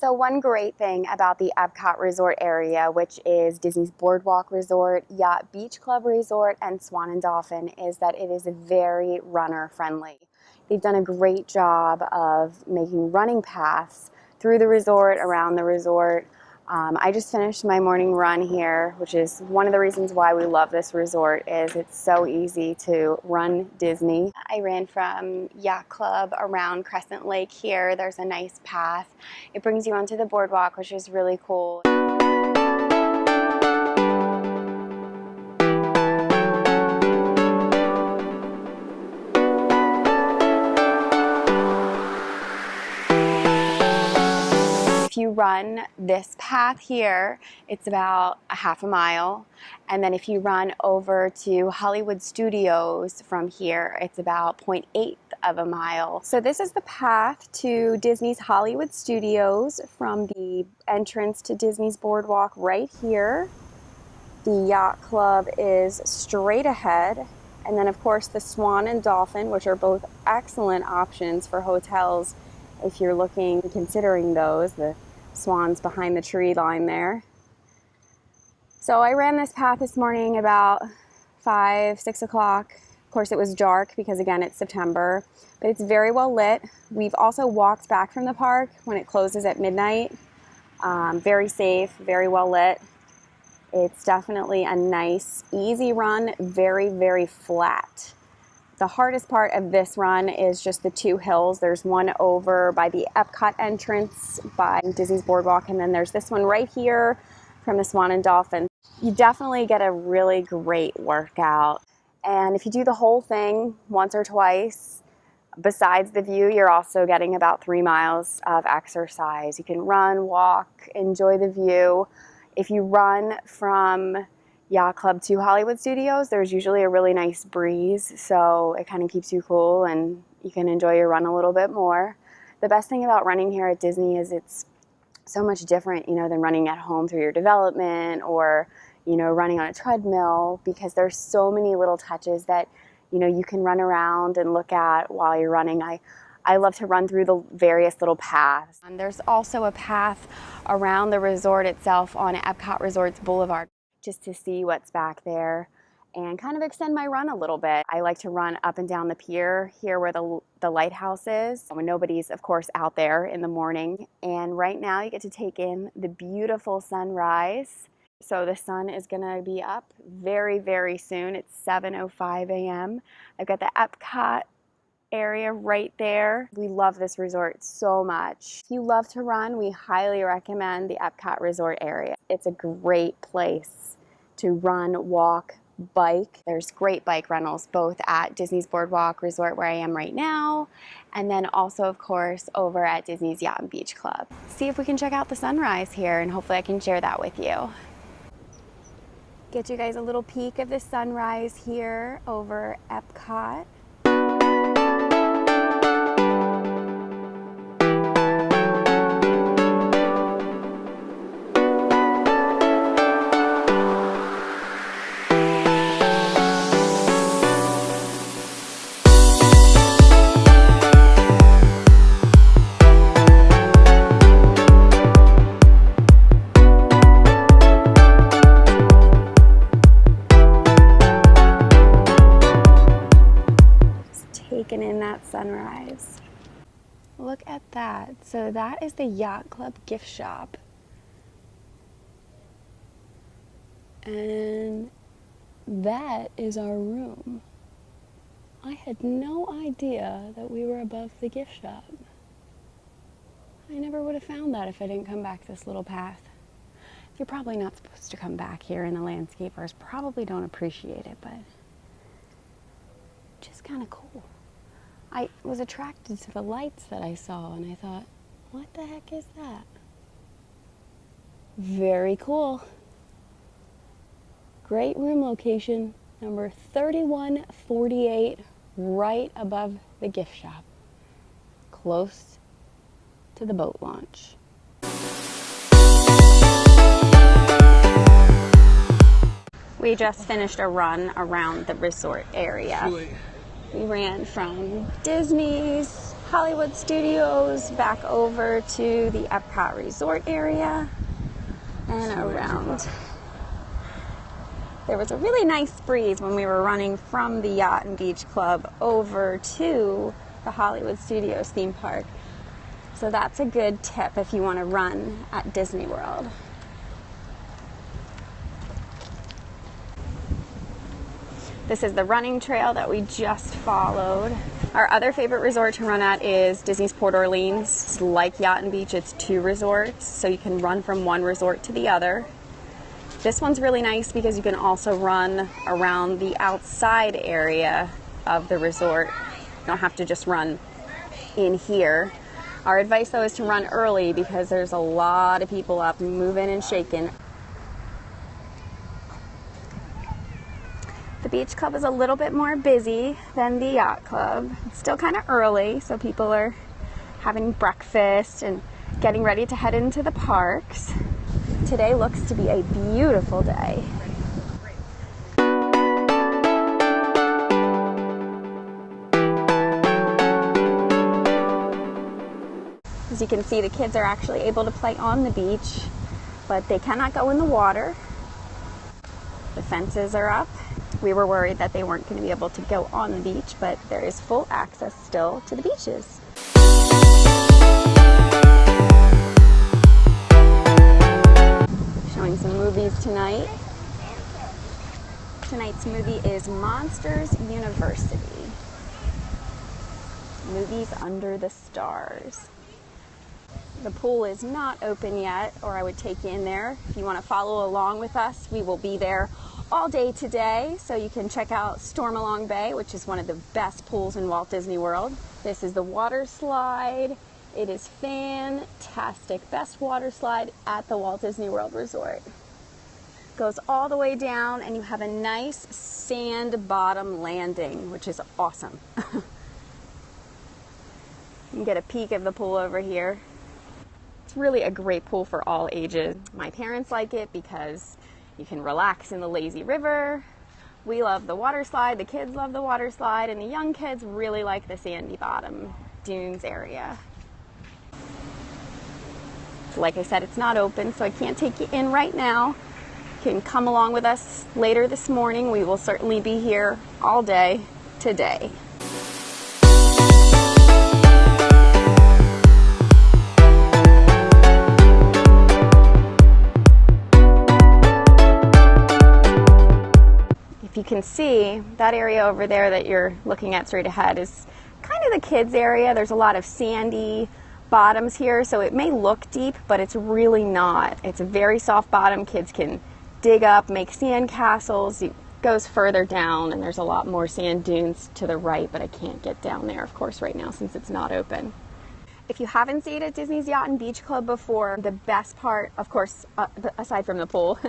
So one great thing about the Epcot Resort area, which is Disney's Boardwalk Resort, Yacht Beach Club Resort, and Swan and Dolphin, is that it is very runner friendly. They've done a great job of making running paths through the resort, around the resort. I just finished my morning run here, which is one of the reasons why we love this resort, is it's so easy to run Disney. I ran from Yacht Club around Crescent Lake here. There's a nice path. It brings you onto the boardwalk, which is really cool. If you run this path here, it's about a half a mile. And then if you run over to Hollywood Studios from here, it's about 0.8 of a mile. So this is the path to Disney's Hollywood Studios from the entrance to Disney's Boardwalk right here. The Yacht Club is straight ahead. And then of course the Swan and Dolphin, which are both excellent options for hotels if you're considering those. The Swan's behind the tree line there. So I ran this path this morning about 5, 6 o'clock. Of course it was dark because again it's September, but it's very well lit. We've also walked back from the park when it closes at midnight. Very safe, very well lit. It's definitely a nice, easy run, very, very flat. The hardest part of this run is just the two hills. There's one over by the Epcot entrance by Disney's Boardwalk, and then there's this one right here from the Swan and Dolphin. You definitely get a really great workout. And if you do the whole thing once or twice, besides the view, you're also getting about 3 miles of exercise. You can run, walk, enjoy the view. If you run from Yacht Club to Hollywood Studios, there's usually a really nice breeze, so it kind of keeps you cool and you can enjoy your run a little bit more. The best thing about running here at Disney is it's so much different, than running at home through your development or, running on a treadmill, because there's so many little touches that, you can run around and look at while you're running. I love to run through the various little paths. And there's also a path around the resort itself on Epcot Resorts Boulevard, just to see what's back there and kind of extend my run a little bit. I like to run up and down the pier here where the lighthouse is, when nobody's, of course, out there in the morning. And right now you get to take in the beautiful sunrise. So the sun is gonna be up very, very soon. It's 7:05 a.m. I've got the Epcot area right there. We love this resort so much. If you love to run, we highly recommend the Epcot Resort area. It's a great place to run, walk, bike. There's great bike rentals both at Disney's Boardwalk Resort where I am right now, and then also of course over at Disney's Yacht and Beach Club. See if we can check out the sunrise here, and hopefully I can share that with you. Get you guys a little peek of the sunrise here over Epcot. In that sunrise. Look at that. So that is the Yacht Club gift shop. And that is our room. I had no idea that we were above the gift shop. I never would have found that if I didn't come back this little path. You're probably not supposed to come back here, and the landscapers probably don't appreciate it, but just kind of cool. I was attracted to the lights that I saw, and I thought, what the heck is that? Very cool. Great room location, number 3148, right above the gift shop, close to the boat launch. We just finished a run around the resort area. We ran from Disney's Hollywood Studios, back over to the Epcot Resort area, and around. There was a really nice breeze when we were running from the Yacht and Beach Club over to the Hollywood Studios theme park. So that's a good tip if you want to run at Disney World. This is the running trail that we just followed. Our other favorite resort to run at is Disney's Port Orleans. Like Yacht and Beach, it's 2 resorts, so you can run from one resort to the other. This one's really nice because you can also run around the outside area of the resort. You don't have to just run in here. Our advice though is to run early because there's a lot of people up moving and shaking. The Beach Club is a little bit more busy than the Yacht Club. It's still kind of early, so people are having breakfast and getting ready to head into the parks. Today looks to be a beautiful day. As you can see, the kids are actually able to play on the beach, but they cannot go in the water. The fences are up. We were worried that they weren't going to be able to go on the beach, but there is full access still to the beaches. Showing some movies tonight. Tonight's movie is Monsters University. Movies under the stars. The pool is not open yet, or I would take you in there. If you want to follow along with us, we will be there all day today, so you can check out Stormalong Bay, which is one of the best pools in Walt Disney World. This is the water slide. It is fantastic. Best water slide at the Walt Disney World Resort. Goes all the way down, and you have a nice sand bottom landing, which is awesome. You can get a peek of the pool over here. It's really a great pool for all ages. My parents like it because you can relax in the lazy river. We love the water slide, the kids love the water slide, and the young kids really like the sandy bottom dunes area. So like I said, it's not open, so I can't take you in right now. You can come along with us later this morning. We will certainly be here all day today. If you can see, that area over there that you're looking at straight ahead is kind of the kids area. There's a lot of sandy bottoms here, so it may look deep, but it's really not. It's a very soft bottom. Kids can dig up, make sand castles. It goes further down, and there's a lot more sand dunes to the right, but I can't get down there, of course, right now since it's not open. If you haven't stayed at Disney's Yacht and Beach Club before, the best part, of course, aside from the pool,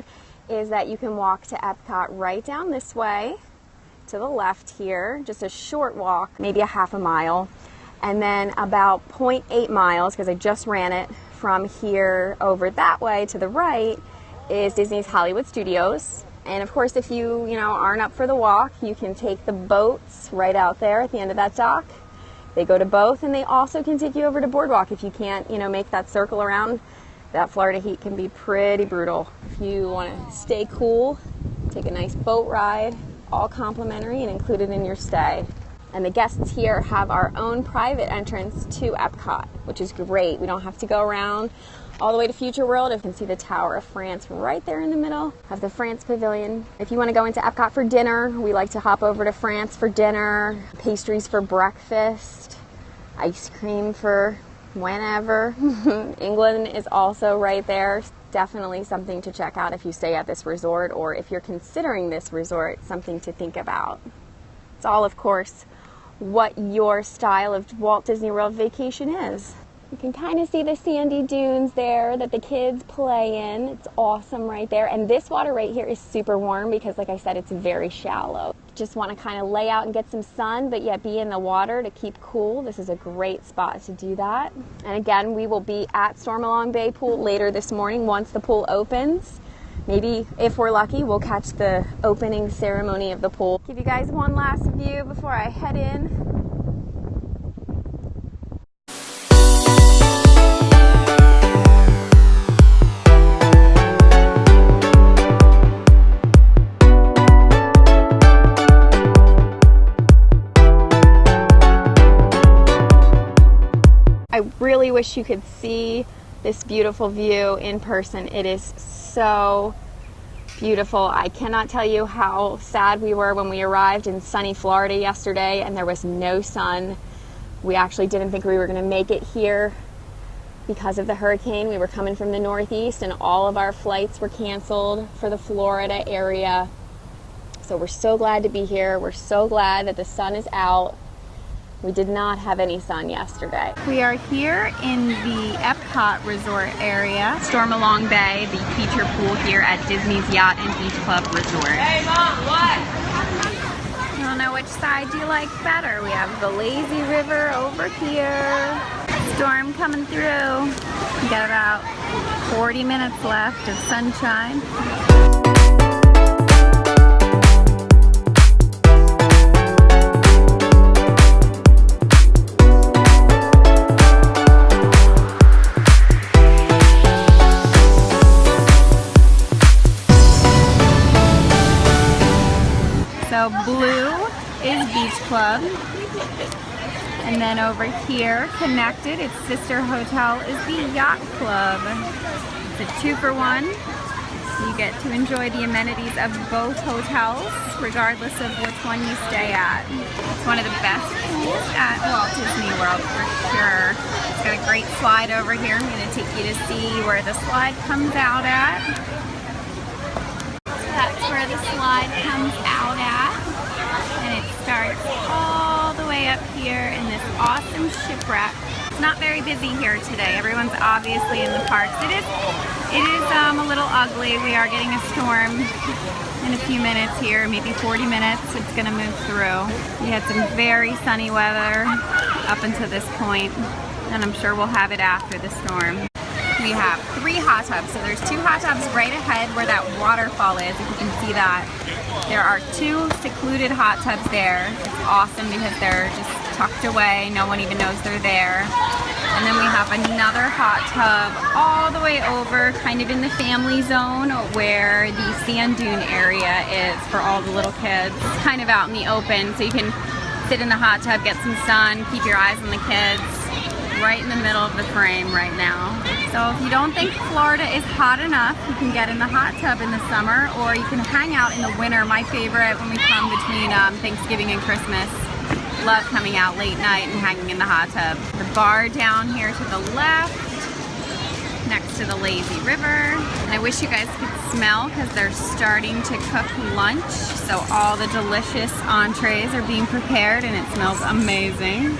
is that you can walk to Epcot right down this way to the left here, just a short walk, maybe a half a mile, and then about 0.8 miles, because I just ran it from here over that way to the right, is Disney's Hollywood Studios. And of course, if you aren't up for the walk, you can take the boats right out there at the end of that dock. They go to both, and they also can take you over to Boardwalk if you can't, make that circle around. That Florida heat can be pretty brutal. If you want to stay cool, take a nice boat ride, all complimentary and included in your stay. And the guests here have our own private entrance to Epcot, which is great. We don't have to go around all the way to Future World. You can see the Tower of France right there in the middle of the France Pavilion. If you want to go into Epcot for dinner, we like to hop over to France for dinner, pastries for breakfast, ice cream for whenever. England is also right there. Definitely something to check out if you stay at this resort, or if you're considering this resort, something to think about. It's all, of course, what your style of Walt Disney World Vacation is. You can kind of see the sandy dunes there that the kids play in. It's awesome right there. And this water right here is super warm because, like I said, it's very shallow. Just want to kind of lay out and get some sun, but yet be in the water to keep cool. This is a great spot to do that. And again, we will be at Stormalong Bay Pool later this morning once the pool opens. Maybe, if we're lucky, we'll catch the opening ceremony of the pool. Give you guys one last view before I head in. I really wish you could see this beautiful view in person. It is so beautiful. I cannot tell you how sad we were when we arrived in sunny Florida yesterday and there was no sun. We actually didn't think we were going to make it here because of the hurricane. We were coming from the northeast and all of our flights were canceled for the Florida area. So we're so glad to be here. We're so glad that the sun is out. We did not have any sun yesterday. We are here in the Epcot resort area, Stormalong Bay, the feature pool here at Disney's Yacht and Beach Club Resort. Hey Mom, what? I don't know which side you like better. We have the lazy river over here. Storm coming through. We got about 40 minutes left of sunshine. So blue is Beach Club, and then over here, connected, its sister hotel is the Yacht Club. It's a 2-for-1. You get to enjoy the amenities of both hotels, regardless of which one you stay at. It's one of the best pools at Walt Disney World for sure. It's got a great slide over here. I'm going to take you to see where the slide comes out at. That's where the slide comes out at, and it starts all the way up here in this awesome shipwreck. It's not very busy here today. Everyone's obviously in the parks. It is a little ugly. We are getting a storm in a few minutes here, maybe 40 minutes. It's going to move through. We had some very sunny weather up until this point, and I'm sure we'll have it after the storm. We have 3 hot tubs. So there's 2 hot tubs right ahead where that waterfall is, if you can see that. There are 2 secluded hot tubs there. It's awesome because they're just tucked away. No one even knows they're there. And then we have another hot tub all the way over, kind of in the family zone where the sand dune area is for all the little kids. It's kind of out in the open, so you can sit in the hot tub, get some sun, keep your eyes on the kids. Right in the middle of the frame right now. So if you don't think Florida is hot enough, you can get in the hot tub in the summer, or you can hang out in the winter. My favorite when we come between Thanksgiving and Christmas. Love coming out late night and hanging in the hot tub. The bar down here to the left, next to the lazy river. And I wish you guys could smell because they're starting to cook lunch. So all the delicious entrees are being prepared and it smells amazing.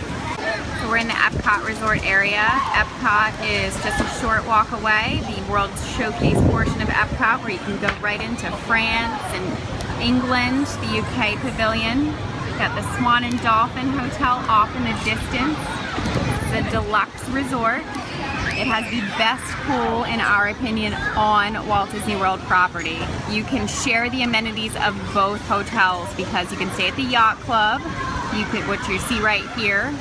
So we're in the Epcot resort area. Epcot is just a short walk away, the World Showcase portion of Epcot, where you can go right into France and England, the UK pavilion. We've got the Swan and Dolphin Hotel off in the distance. It's a deluxe resort. It has the best pool, in our opinion, on Walt Disney World property. You can share the amenities of both hotels because you can stay at the Yacht Club, which you see right here,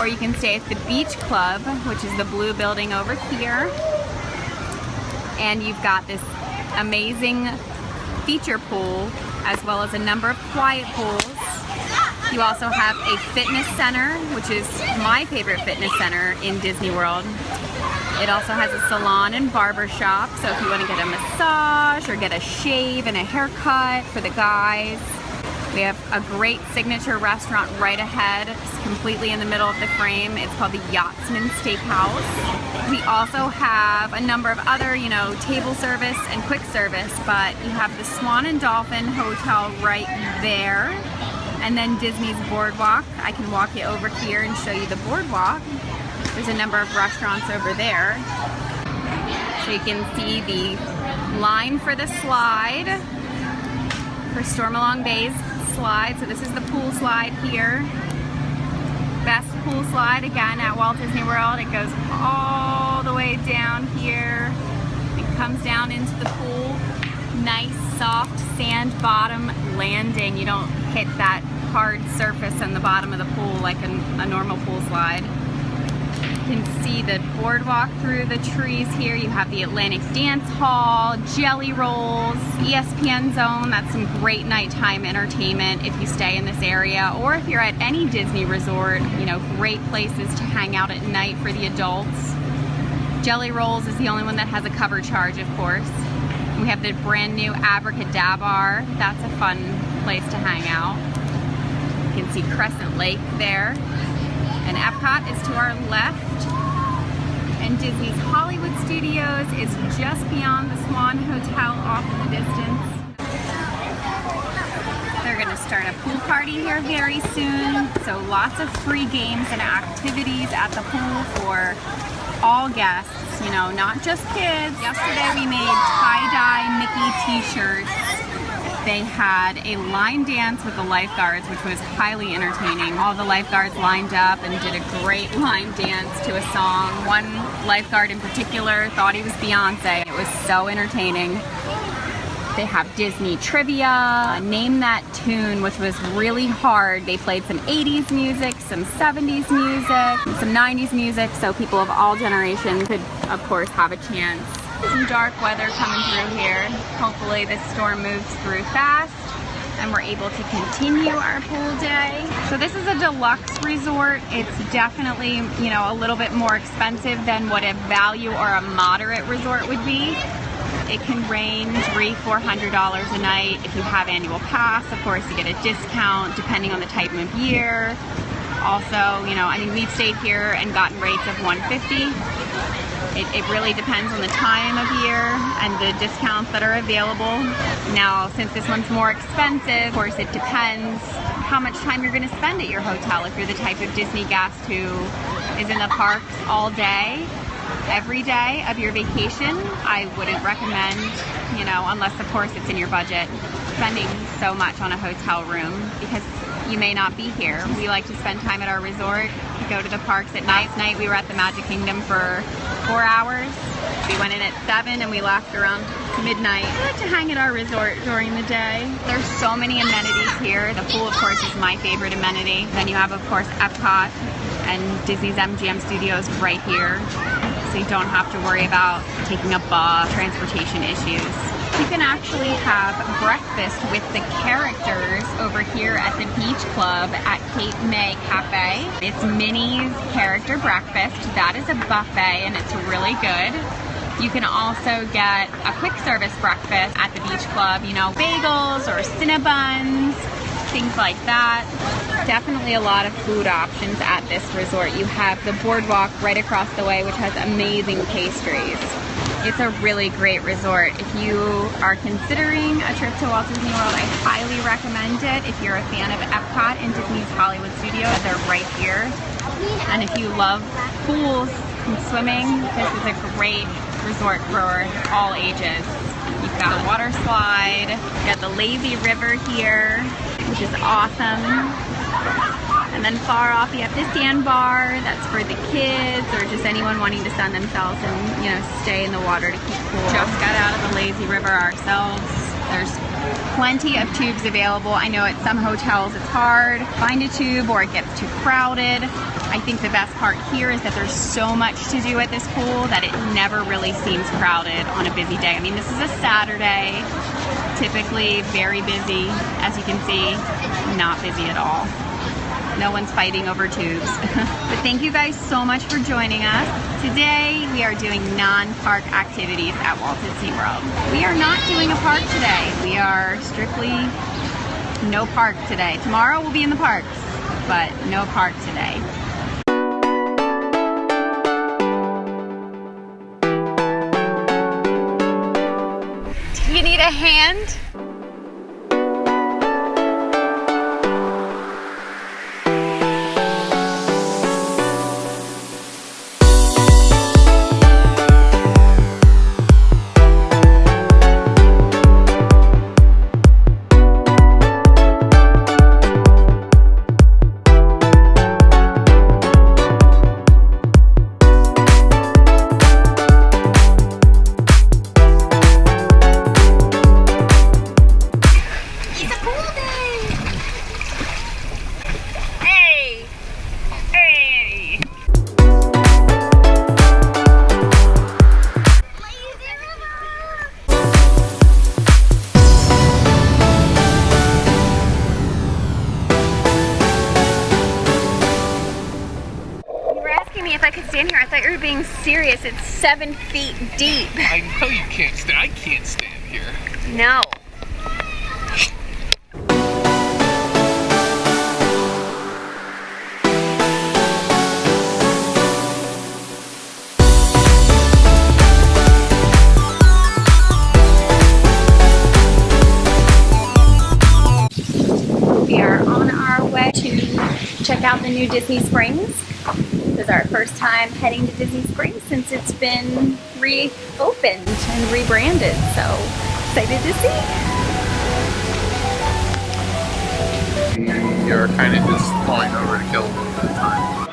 or you can stay at the Beach Club, which is the blue building over here. And you've got this amazing feature pool, as well as a number of quiet pools. You also have a fitness center, which is my favorite fitness center in Disney World. It also has a salon and barber shop, so if you want to get a massage or get a shave and a haircut for the guys. We have a great signature restaurant right ahead. It's completely in the middle of the frame. It's called the Yachtsman Steakhouse. We also have a number of other, table service and quick service, but you have the Swan and Dolphin Hotel right there. And then Disney's Boardwalk. I can walk you over here and show you the Boardwalk. There's a number of restaurants over there. So you can see the line for the slide for Stormalong Bay's slide. So this is the pool slide here. Best pool slide again at Walt Disney World. It goes all the way down here. It comes down into the pool. Nice soft sand bottom landing. You don't hit that hard surface on the bottom of the pool like a normal pool slide. You can see the boardwalk through the trees here. You have the Atlantic Dance Hall, Jelly Rolls, ESPN Zone. That's some great nighttime entertainment if you stay in this area, or if you're at any Disney resort, you know, great places to hang out at night for the adults. Jelly Rolls is the only one that has a cover charge, of course. We have the brand new Abracadabra. That's a fun place to hang out. You can see Crescent Lake there. And Epcot is to our left. And Disney's Hollywood Studios is just beyond the Swan Hotel off in the distance. They're gonna start a pool party here very soon. So lots of free games and activities at the pool for all guests, you know, not just kids. Yesterday we made tie-dye Mickey t-shirts. They had a line dance with the lifeguards, which was highly entertaining. All the lifeguards lined up and did a great line dance to a song. One lifeguard in particular thought he was Beyonce. It was so entertaining. They have Disney trivia, Name That Tune, which was really hard. They played some 80s music, some 70s music, some 90s music, so people of all generations could, of course, have a chance. Some dark weather coming through here. Hopefully this storm moves through fast and we're able to continue our pool day. So this is a deluxe resort. It's definitely, you know, a little bit more expensive than what a value or a moderate resort would be. It can range $300–400 a night. If you have annual pass, of course, you get a discount depending on the type of year. Also, you know, I mean, we've stayed here and gotten rates of $150. It really depends on the time of year and the discounts that are available. Now, since this one's more expensive, of course, it depends how much time you're going to spend at your hotel. If you're the type of Disney guest who is in the parks all day, every day of your vacation, I wouldn't recommend, you know, unless of course it's in your budget, spending so much on a hotel room because you may not be here. We like to spend time at our resort, go to the parks at night. Tonight we were at the Magic Kingdom for 4 hours. We went in at 7 and we left around midnight. We like to hang at our resort during the day. There's so many amenities here. The pool, of course, is my favorite amenity. Then you have, of course, Epcot and Disney's MGM Studios right here. So you don't have to worry about taking a bus, transportation issues. You can actually have breakfast with the characters over here at the Beach Club at Cape May Cafe. It's Minnie's character breakfast. That is a buffet and it's really good. You can also get a quick service breakfast at the Beach Club, you know, bagels or Cinnabons, things like that. Definitely a lot of food options at this resort. You have the Boardwalk right across the way, which has amazing pastries. It's a really great resort. If you are considering a trip to Walt Disney World, I highly recommend it. If you're a fan of Epcot and Disney's Hollywood Studios, they're right here. And if you love pools and swimming, this is a great resort for all ages. You've got a water slide, you got the lazy river here, which is awesome. And then far off you have the sandbar, that's for the kids or just anyone wanting to sun themselves and, you know, stay in the water to keep cool. Just got out of the lazy river ourselves. There's plenty of tubes available. I know at some hotels it's hard to find a tube or it gets too crowded. I think the best part here is that there's so much to do at this pool that it never really seems crowded on a busy day. I mean, this is a Saturday, typically very busy. As you can see, not busy at all. No one's fighting over tubes. But thank you guys so much for joining us. Today we are doing non-park activities at Walt Disney World. We are not doing a park today. We are strictly no park today. Tomorrow we'll be in the parks, but no park today. Do you need a hand? asking me if I could stand here. I thought you were being serious. It's 7 feet deep. I know you can't stand. I can't stand here. No. We are on our way to check out the new Disney Springs. This is our first time heading to Disney Springs since it's been reopened and rebranded. So excited to see. You're kind of just going over to kill a little bit of time.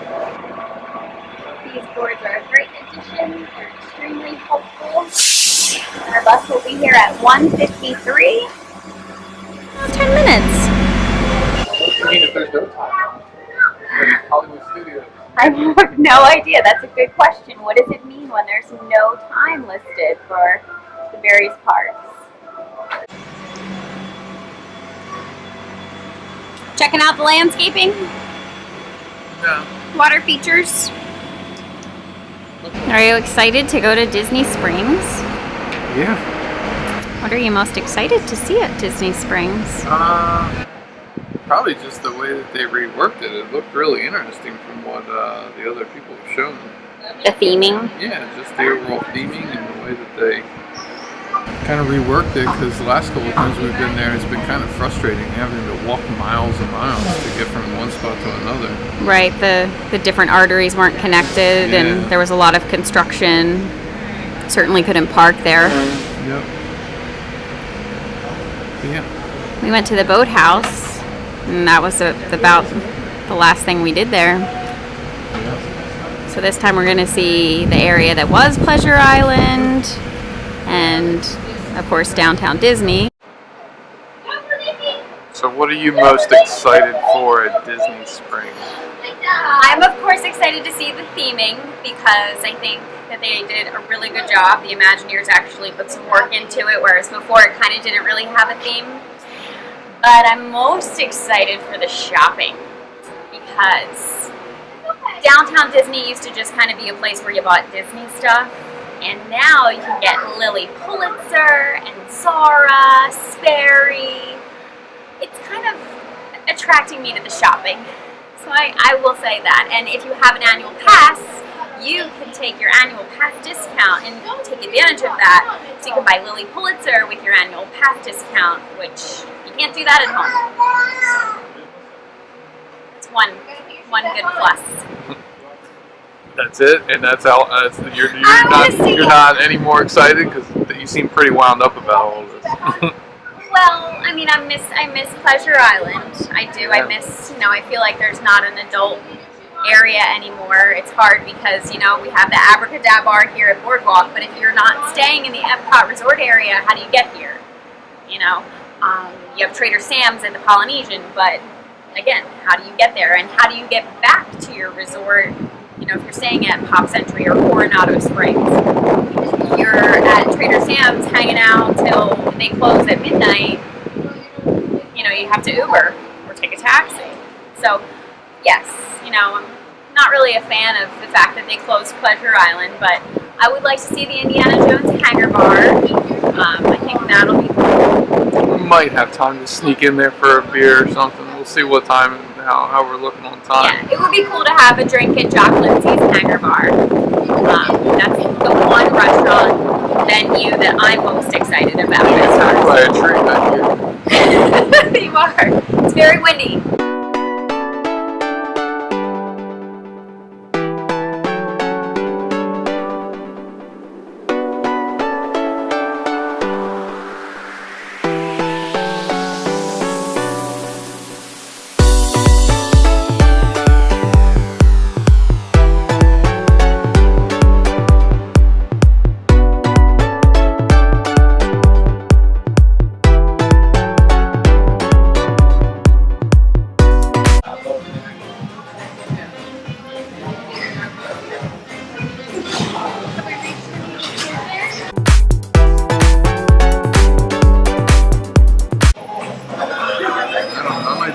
These boards are a great addition. They're extremely helpful. Our bus will be here at 1:53. 10 minutes. I mean, if there's no time, Hollywood Studios. I have no idea. That's a good question. What does it mean when there's no time listed for the various parks? Checking out the landscaping, Yeah. water features. Are you excited to go to Disney Springs? Yeah. What are you most excited to see at Disney Springs? Probably just the way that they reworked it. It looked really interesting from what the other people have shown. The theming? Yeah, just the overall theming and the way that they kind of reworked it, because the last couple of times we've been there, it's been kind of frustrating having to walk miles and miles to get from one spot to another. Right, the different arteries weren't connected, and there was a lot of construction. Certainly couldn't park there. Yep. But yeah. We went to the boathouse, and that was about the last thing we did there. So this time we're going to see the area that was Pleasure Island, and of course downtown Disney. So what are you most excited for at Disney Springs? I'm of course excited to see the theming, because I think that they did a really good job. The Imagineers actually put some work into it, whereas before it kind of didn't really have a theme. But I'm most excited for the shopping, because downtown Disney used to just kind of be a place where you bought Disney stuff, and now you can get Lily Pulitzer and Zara, Sperry. It's kind of attracting me to the shopping. So I will say that. And if you have an annual pass, you can take your annual pass discount and take advantage of that. So you can buy Lily Pulitzer with your annual pass discount, which you can't do that at home. It's one good plus. That's it, and that's how you're not any more excited, because you seem pretty wound up about all of this. Well, I mean, I miss Pleasure Island. I do. Yeah. I miss, I feel like there's not an adult area anymore. It's hard because, we have the Abracadabra here at Boardwalk, but if you're not staying in the Epcot Resort area, how do you get here? You have Trader Sam's and the Polynesian, but again, how do you get there? And how do you get back to your resort, if you're staying at Pop Century or Coronado Springs? If you're at Trader Sam's hanging out till they close at midnight, you have to Uber or take a taxi. So, yes, I'm not really a fan of the fact that they closed Pleasure Island, but I would like to see the Indiana Jones Hangar bar. I think that'll be cool. We might have time to sneak in there for a beer or something. We'll see what time and how we're looking on time. Yeah, it would be cool to have a drink at Jock Lindsey's Hangar bar. That's the one restaurant venue that I'm most excited about. By a tree back here. You are. It's very windy.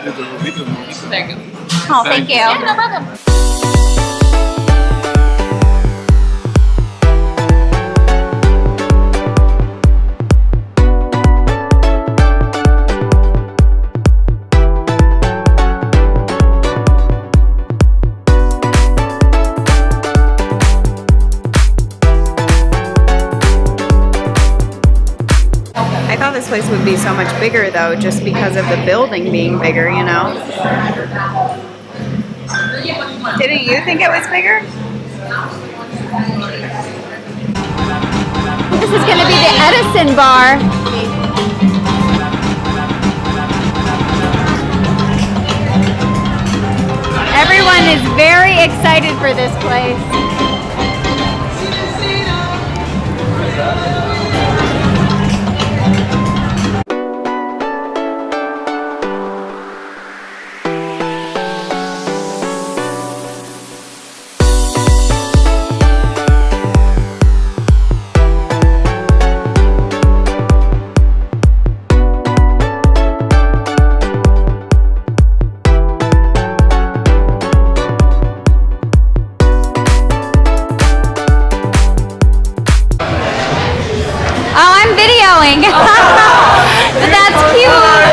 did the mojito. Oh, thank you. Yeah, no problem. place would be so much bigger though, just because of the building being bigger, you know? Didn't you think it was bigger? This is going to be the Edison bar. Everyone is very excited for this place. But that's cute.